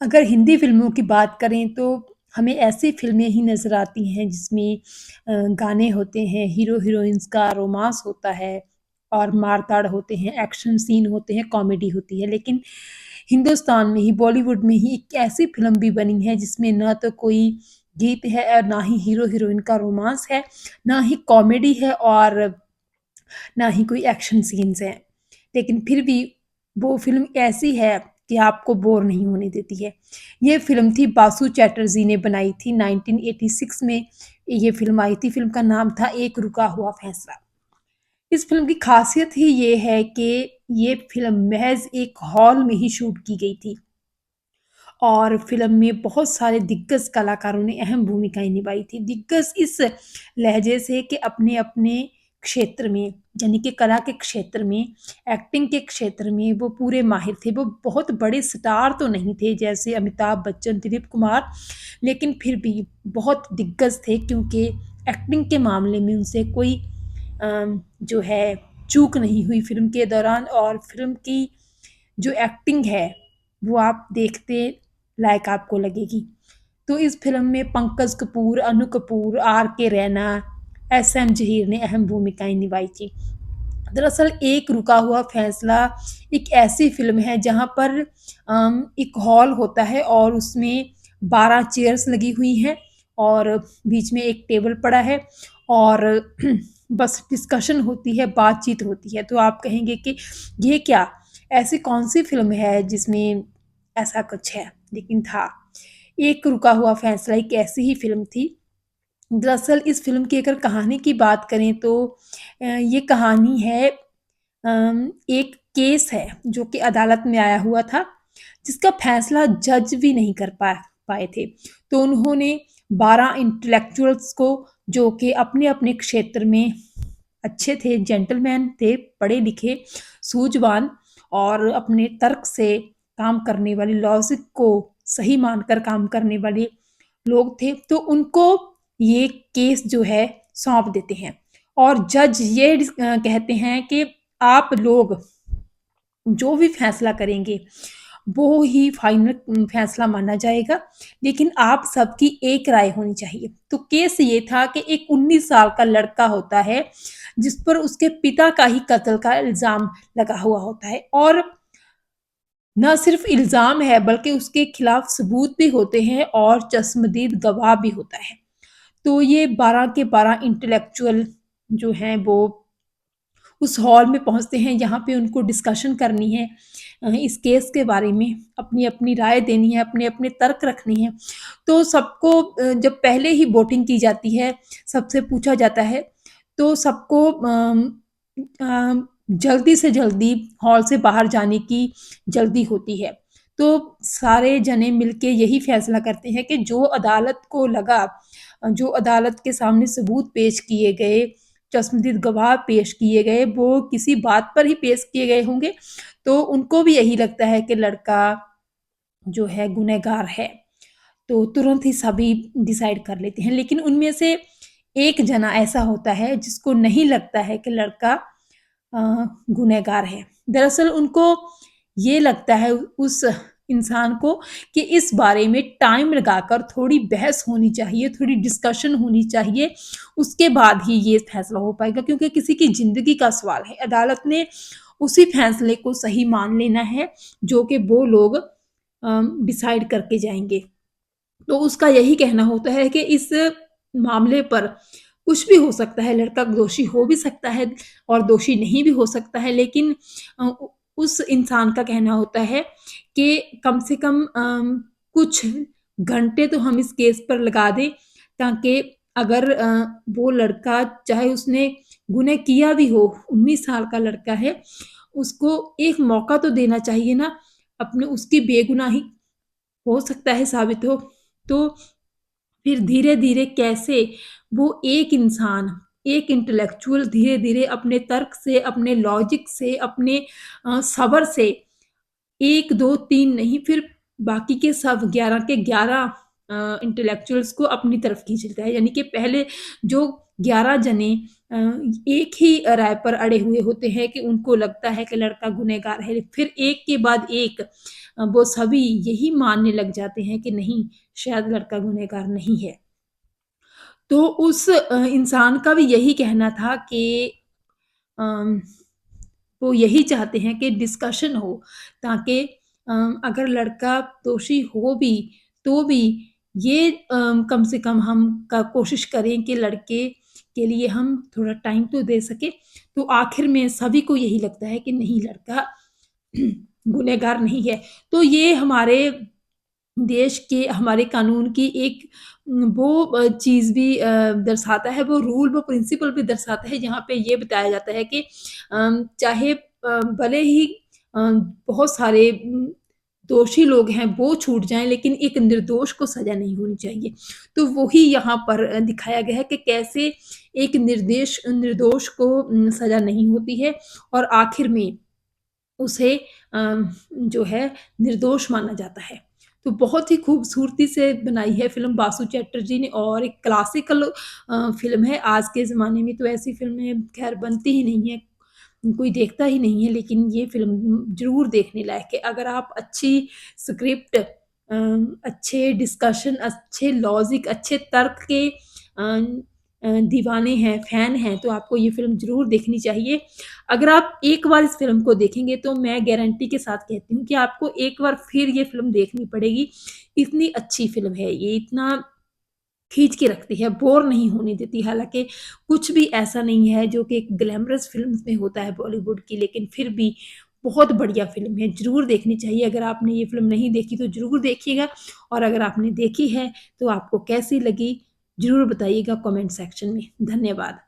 अगर हिंदी फ़िल्मों की बात करें तो हमें ऐसी फ़िल्में ही नज़र आती हैं जिसमें गाने होते हैं, हीरो-हीरोइन्स का रोमांस होता है और मार-धाड़ होते हैं, एक्शन सीन होते हैं, कॉमेडी होती है। लेकिन हिंदुस्तान में ही, बॉलीवुड में ही एक ऐसी फ़िल्म भी बनी है जिसमें ना तो कोई गीत है और ना ही हीरो-हीरोइन का रोमांस है, ना ही कॉमेडी है और ना ही कोई एक्शन सीन्स हैं। लेकिन फिर भी वो फ़िल्म ऐसी है कि आपको बोर नहीं होने देती है। ये फ़िल्म थी बासु चैटर्जी ने बनाई थी 1986 में ये फ़िल्म आई थी। फ़िल्म का नाम था एक रुका हुआ फैसला। इस फ़िल्म की ख़ासियत ही ये है कि ये फ़िल्म महज़ एक हॉल में ही शूट की गई थी और फ़िल्म में बहुत सारे दिग्गज कलाकारों ने अहम भूमिकाएँ निभाई थी। दिग्गज इस लहज़े से कि अपने-अपने क्षेत्र में, यानी कि कला के क्षेत्र में, एक्टिंग के क्षेत्र में वो पूरे माहिर थे। वो बहुत बड़े स्टार तो नहीं थे जैसे अमिताभ बच्चन, दिलीप कुमार, लेकिन फिर भी बहुत दिग्गज थे क्योंकि एक्टिंग के मामले में उनसे कोई जो है चूक नहीं हुई फ़िल्म के दौरान और फ़िल्म की जो एक्टिंग है, वो आप देखते लायक आपको लगेगी। तो इस फ़िल्म में पंकज कपूर, अनु कपूर, आर के रैना, एस एम ज़हीर ने अहम भूमिकाएँ निभाई थी। दरअसल एक रुका हुआ फैसला एक ऐसी फ़िल्म है जहाँ पर एक हॉल होता है और उसमें 12 चेयर्स लगी हुई हैं और बीच में एक टेबल पड़ा है और बस डिस्कशन होती है, बातचीत होती है। तो आप कहेंगे कि ये क्या? ऐसी कौन-सी फ़िल्म है जिसमें ऐसा कुछ है? लेकिन था। एक रुका हुआ फैसला एक ऐसी ही फ़िल्म थी। दरअसल इस फ़िल्म की अगर कहानी की बात करें तो ये कहानी है एक केस है जो कि अदालत में आया हुआ था, जिसका फैसला जज भी नहीं कर पाए थे। तो उन्होंने 12 इंटेलेक्चुअल्स को जो कि अपने-अपने क्षेत्र में अच्छे थे, जेंटलमैन थे, पढ़े-लिखे, सूझवान और अपने तर्क से काम करने वाले, लॉजिक को सही मानकर काम करने वाले लोग थे, तो उनको ये केस जो है सौंप देते हैं और जज ये कहते हैं कि आप लोग जो भी फैसला करेंगे, वो ही फाइनल फैसला माना जाएगा, लेकिन आप सबकी एक राय होनी चाहिए। तो केस ये था कि एक 19 साल का लड़का होता है, जिस पर उसके पिता का ही कत्ल का इल्ज़ाम लगा हुआ होता है और ना सिर्फ इल्ज़ाम है बल्कि उसके खिलाफ सबूत भी होते हैं और चश्मदीद गवाह भी होता है। तो ये 12 के 12 इंटेलेक्चुअल जो हैं वो उस हॉल में पहुँचते हैं, यहाँ पे उनको डिस्कशन करनी है इस केस के बारे में, अपनी-अपनी राय देनी है, अपने-अपने तर्क रखने हैं। तो सबको जब पहले ही वोटिंग की जाती है, सबसे पूछा जाता है, तो सबको जल्दी से जल्दी हॉल से बाहर जाने की जल्दी होती है। तो सारे जने मिलके यही फैसला करते हैं कि जो अदालत को लगा जो अदालत के सामने सबूत पेश किए गए, चश्मदीद गवाह पेश किए गए, वो किसी बात पर ही पेश किए गए होंगे, तो उनको भी यही लगता है कि लड़का जो है गुनहगार है। तो तुरंत ही सभी डिसाइड कर लेते हैं। लेकिन उनमें से एक जना ऐसा होता है जिसको नहीं लगता है कि लड़का अ, गुनहगार है। दरअसल उनको ये लगता है उस इंसान को कि इस बारे में टाइम लगाकर थोड़ी बहस होनी चाहिए, थोड़ी डिस्कशन होनी चाहिए, उसके बाद ही ये फैसला हो पाएगा क्योंकि किसी की ज़िंदगी का सवाल है। अदालत ने उसी फैसले को सही मान लेना है जो कि वो लोग डिसाइड करके जाएँगे। तो उसका यही कहना होता है कि इस मामले पर कुछ भी हो सकता है, लड़का दोषी हो भी सकता है और दोषी नहीं भी हो सकता है, लेकिन उ उस इंसान का कहना होता है कि कम से कम कुछ घंटे तो हम इस केस पर लगा दें ताकि अगर वो लड़का चाहे उसने गुनह किया भी हो, 19 साल का लड़का है, उसको एक मौका तो देना चाहिए ना, अपने उसकी बेगुनाही हो सकता है साबित हो। तो फिर धीरे-धीरे कैसे वो एक इंसान, एक इंटेलेक्चुअल धीरे-धीरे अपने तर्क से, अपने लॉजिक से, अपने सब्र से 1, 2, 3 नहीं फिर बाकी के सब 11 के 11 इंटेलेक्चुअल्स को अपनी तरफ खींच लेता है। यानी कि पहले जो 11 जने एक ही राय पर अड़े हुए होते हैं कि उनको लगता है कि लड़का गुनहगार है। फिर एक के बाद एक वो सभी यही मानने लग जाते हैं कि नहीं, शायद लड़का गुनहगार नहीं है। तो उस इंसान का भी यही कहना था कि अम, वो यही चाहते हैं कि डिस्कशन हो, ताकि अगर लड़का दोषी हो भी तो भी ये कम से कम हम कोशिश करें कि लड़के के लिए हम थोड़ा टाइम तो दे सके। तो आखिर में सभी को यही लगता है कि नहीं, लड़का गुनहगार नहीं है। तो ये हमारे देश के, हमारे कानून की एक वो चीज़ भी दर्शाता है, वो रूल, वो प्रिंसिपल भी दर्शाता है, जहाँ पे ये बताया जाता है कि चाहे भले ही बहुत सारे दोषी लोग हैं वो छूट जाएँ, लेकिन एक निर्दोष को सज़ा नहीं होनी चाहिए। तो वही यहाँ पर दिखाया गया है कि कैसे एक निर्दोष को सज़ा नहीं होती है और आखिर में उसे जो है निर्दोष माना जाता है। तो बहुत ही खूबसूरती से बनाई है फ़िल्म बासु चैटर्जी ने, और एक क्लासिकल फ़िल्म है। आज के ज़माने में तो ऐसी फ़िल्में ख़ैर बनती ही नहीं हैं, कोई देखता ही नहीं है, लेकिन ये फ़िल्म ज़रूर देखने लायक है। अगर आप अच्छी स्क्रिप्ट, अच्छे डिस्कशन, अच्छे लॉजिक, अच्छे तर्क के दीवाने हैं, फ़ैन हैं, तो आपको ये फ़िल्म ज़रूर देखनी चाहिए। अगर आप एक बार इस फ़िल्म को देखेंगे तो मैं गारंटी के साथ कहती हूँ कि आपको एक बार फिर ये फ़िल्म देखनी पड़ेगी। इतनी अच्छी फ़िल्म है ये, इतना खींच के रखती है, बोर नहीं होने देती। हालाँकि कुछ भी ऐसा नहीं है जो कि एक ग्लैमरस फ़िल्म्स में होता है बॉलीवुड की, लेकिन फिर भी बहुत बढ़िया फ़िल्म है, ज़रूर देखनी चाहिए। अगर आपने ये फ़िल्म नहीं देखी तो ज़रूर देखिएगा, और अगर आपने देखी है तो आपको कैसी लगी, ज़रूर बताइएगा कमेंट सेक्शन में। धन्यवाद।